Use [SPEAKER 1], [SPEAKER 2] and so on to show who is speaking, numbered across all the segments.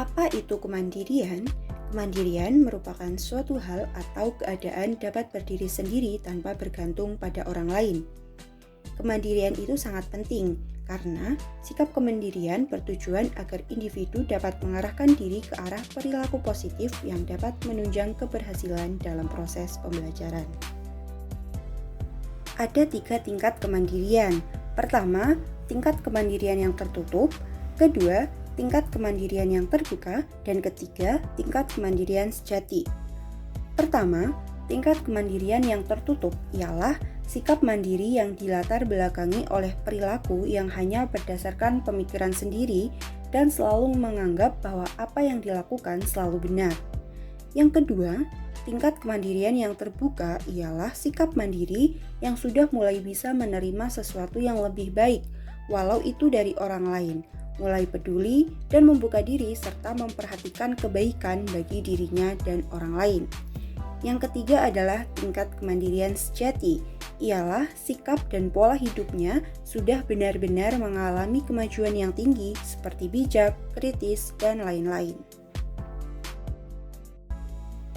[SPEAKER 1] Apa itu kemandirian? Kemandirian merupakan suatu hal atau keadaan dapat berdiri sendiri tanpa bergantung pada orang lain. Kemandirian itu sangat penting karena sikap kemandirian bertujuan agar individu dapat mengarahkan diri ke arah perilaku positif yang dapat menunjang keberhasilan dalam proses pembelajaran. Ada 3 tingkat kemandirian. Pertama, tingkat kemandirian yang tertutup. Kedua, tingkat kemandirian yang terbuka. Dan ketiga, tingkat kemandirian sejati. Pertama, tingkat kemandirian yang tertutup ialah sikap mandiri yang dilatar belakangi oleh perilaku yang hanya berdasarkan pemikiran sendiri dan selalu menganggap bahwa apa yang dilakukan selalu benar. Yang kedua, tingkat kemandirian yang terbuka ialah sikap mandiri yang sudah mulai bisa menerima sesuatu yang lebih baik, walau itu dari orang lain, mulai peduli dan membuka diri serta memperhatikan kebaikan bagi dirinya dan orang lain. Yang ketiga adalah tingkat kemandirian sejati, ialah sikap dan pola hidupnya sudah benar-benar mengalami kemajuan yang tinggi seperti bijak, kritis, dan lain-lain.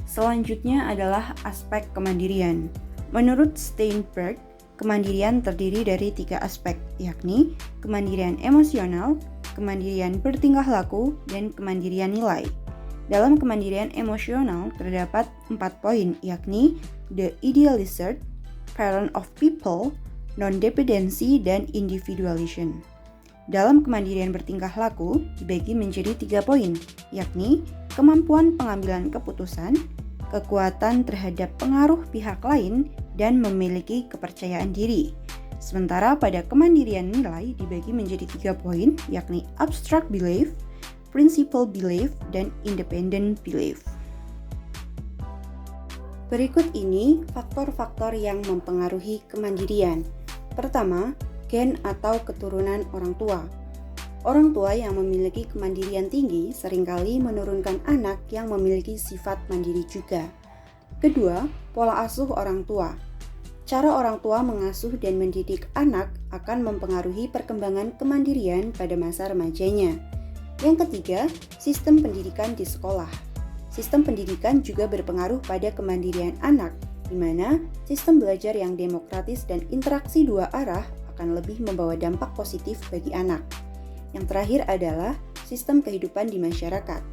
[SPEAKER 1] Selanjutnya adalah aspek kemandirian. Menurut Steinberg, kemandirian terdiri dari 3 aspek, yakni kemandirian emosional, kemandirian bertingkah laku, dan kemandirian nilai. Dalam kemandirian emosional terdapat 4 poin, yakni the idealizer, parent of people, non-dependency, dan individualism. Dalam kemandirian bertingkah laku dibagi menjadi 3 poin, yakni kemampuan pengambilan keputusan, kekuatan terhadap pengaruh pihak lain, dan memiliki kepercayaan diri. Sementara pada kemandirian nilai dibagi menjadi 3 poin, yakni abstract belief, principle belief, dan independent belief. Berikut ini faktor-faktor yang mempengaruhi kemandirian. Pertama, gen atau keturunan orang tua. Orang tua yang memiliki kemandirian tinggi seringkali menurunkan anak yang memiliki sifat mandiri juga. Kedua, pola asuh orang tua. Cara orang tua mengasuh dan mendidik anak akan mempengaruhi perkembangan kemandirian pada masa remajanya. Yang ketiga, sistem pendidikan di sekolah. Sistem pendidikan juga berpengaruh pada kemandirian anak, di mana sistem belajar yang demokratis dan interaksi dua arah akan lebih membawa dampak positif bagi anak. Yang terakhir adalah sistem kehidupan di masyarakat.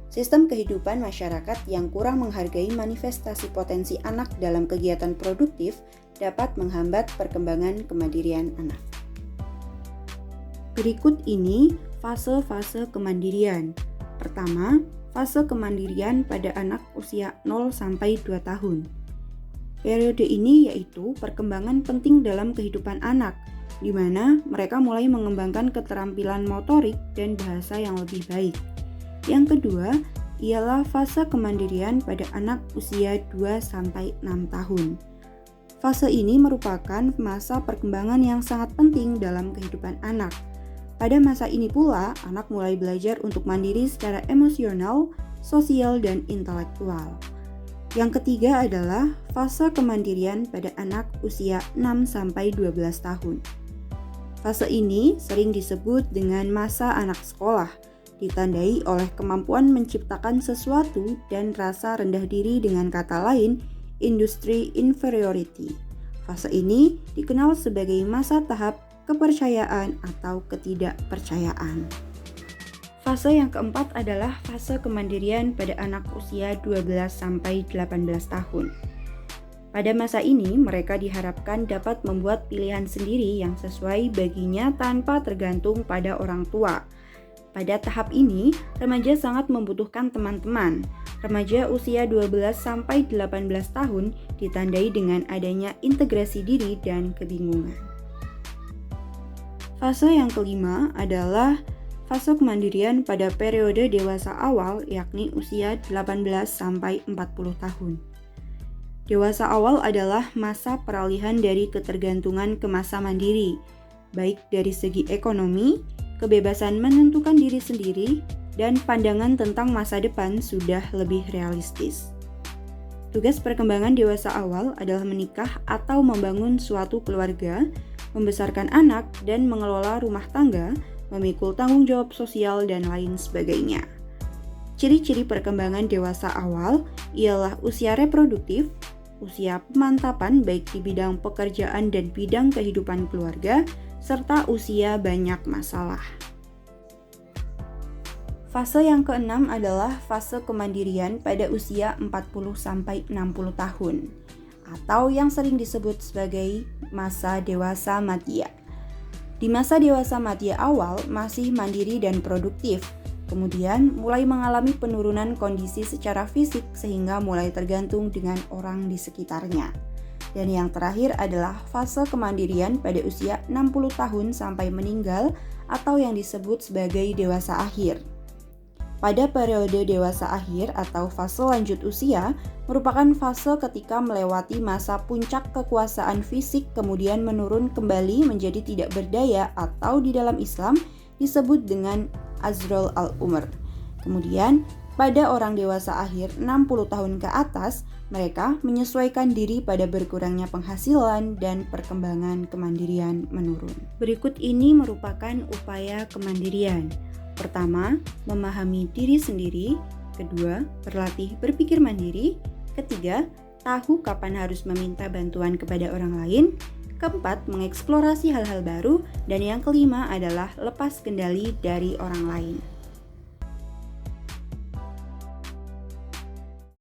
[SPEAKER 1] Sistem kehidupan masyarakat yang kurang menghargai manifestasi potensi anak dalam kegiatan produktif dapat menghambat perkembangan kemandirian anak. Berikut ini fase-fase kemandirian. Pertama, fase kemandirian pada anak usia 0-2 tahun. Periode ini yaitu perkembangan penting dalam kehidupan anak, di mana mereka mulai mengembangkan keterampilan motorik dan bahasa yang lebih baik. Yang kedua, ialah fase kemandirian pada anak usia 2-6 tahun. Fase ini merupakan masa perkembangan yang sangat penting dalam kehidupan anak. Pada masa ini pula, anak mulai belajar untuk mandiri secara emosional, sosial, dan intelektual. Yang ketiga adalah fase kemandirian pada anak usia 6-12 tahun. Fase ini sering disebut dengan masa anak sekolah, ditandai oleh kemampuan menciptakan sesuatu dan rasa rendah diri, dengan kata lain, industry inferiority. Fase ini dikenal sebagai masa tahap kepercayaan atau ketidakpercayaan. Fase yang keempat adalah fase kemandirian pada anak usia 12-18 tahun. Pada masa ini, mereka diharapkan dapat membuat pilihan sendiri yang sesuai baginya tanpa tergantung pada orang tua. Pada tahap ini, remaja sangat membutuhkan teman-teman. Remaja usia 12-18 tahun ditandai dengan adanya integrasi diri dan kebingungan. Fase yang kelima adalah fase kemandirian pada periode dewasa awal, yakni usia 18-40 tahun. Dewasa awal adalah masa peralihan dari ketergantungan ke masa mandiri, baik dari segi ekonomi, kebebasan menentukan diri sendiri, dan pandangan tentang masa depan sudah lebih realistis. Tugas perkembangan dewasa awal adalah menikah atau membangun suatu keluarga, membesarkan anak, dan mengelola rumah tangga, memikul tanggung jawab sosial, dan lain sebagainya. Ciri-ciri perkembangan dewasa awal ialah usia reproduktif, usia pemantapan baik di bidang pekerjaan dan bidang kehidupan keluarga, serta usia banyak masalah. Fase yang keenam adalah fase kemandirian pada usia 40-60 tahun, atau yang sering disebut sebagai masa dewasa madya. Di masa dewasa madya awal masih mandiri dan produktif, kemudian mulai mengalami penurunan kondisi secara fisik sehingga mulai tergantung dengan orang di sekitarnya. Dan yang terakhir adalah fase kemandirian pada usia 60 tahun sampai meninggal atau yang disebut sebagai dewasa akhir. Pada periode dewasa akhir atau fase lanjut usia merupakan fase ketika melewati masa puncak kekuasaan fisik kemudian menurun kembali menjadi tidak berdaya atau di dalam Islam disebut dengan Azrul al-Umr. Kemudian, pada orang dewasa akhir 60 tahun ke atas, mereka menyesuaikan diri pada berkurangnya penghasilan dan perkembangan kemandirian menurun. Berikut ini merupakan upaya kemandirian. Pertama, memahami diri sendiri. Kedua, berlatih berpikir mandiri. Ketiga, tahu kapan harus meminta bantuan kepada orang lain. Keempat, mengeksplorasi hal-hal baru. Dan yang kelima adalah lepas kendali dari orang lain.